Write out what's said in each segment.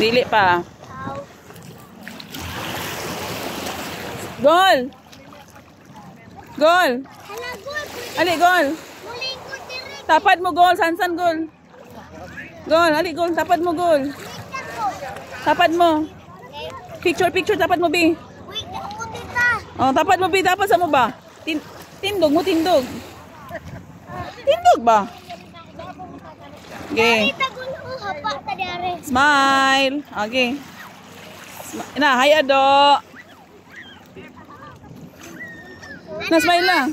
Dili pa. Gol! Gol! Ali, gol! Tapat mo, gol! Sansan, gol! Gol! Ali, gol! Tapat mo, gol! Tapat mo! Picture, tapat mo, B! Oh, tapat mo, B! Tapat sa mo ba? Tindog mo, tindog! Tindog ba? Okay. Smile! Okay. Na, hi, Ado! Na-smile lang.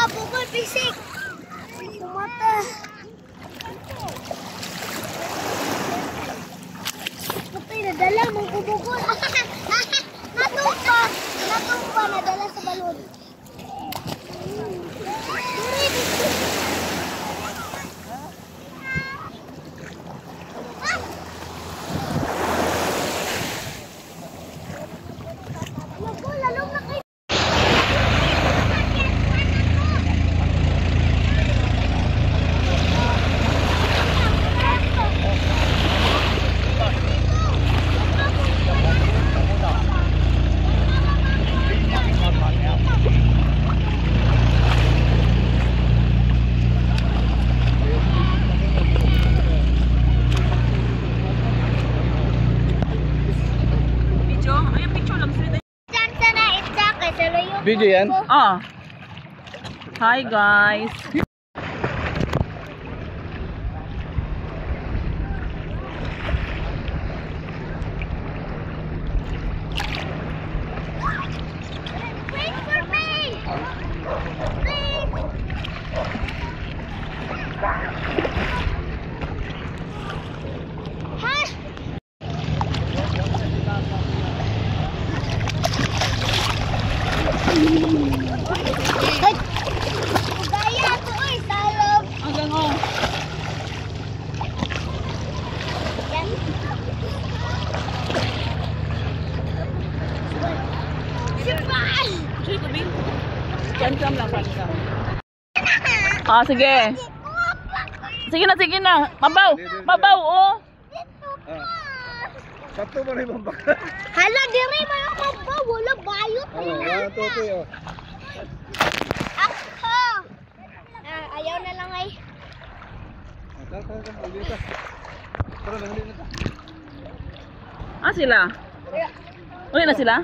Bukol pisik. Kumata. Putay, nadala mong kubukol. Natumpa, nadala sa balon. Video yan? Ah. Hi guys. Wait for me. Gaya ako ay salog. Hanggang oh. Yan. Sipay! Pancam lang, pancam. Ah, sige. Sige na. Mabaw, oh. Sakto mo rin mabaka. Hala, diri mga mabaw. Wala bayot. Ako! Ayaw na lang ay. Ah, sila? Uli na sila?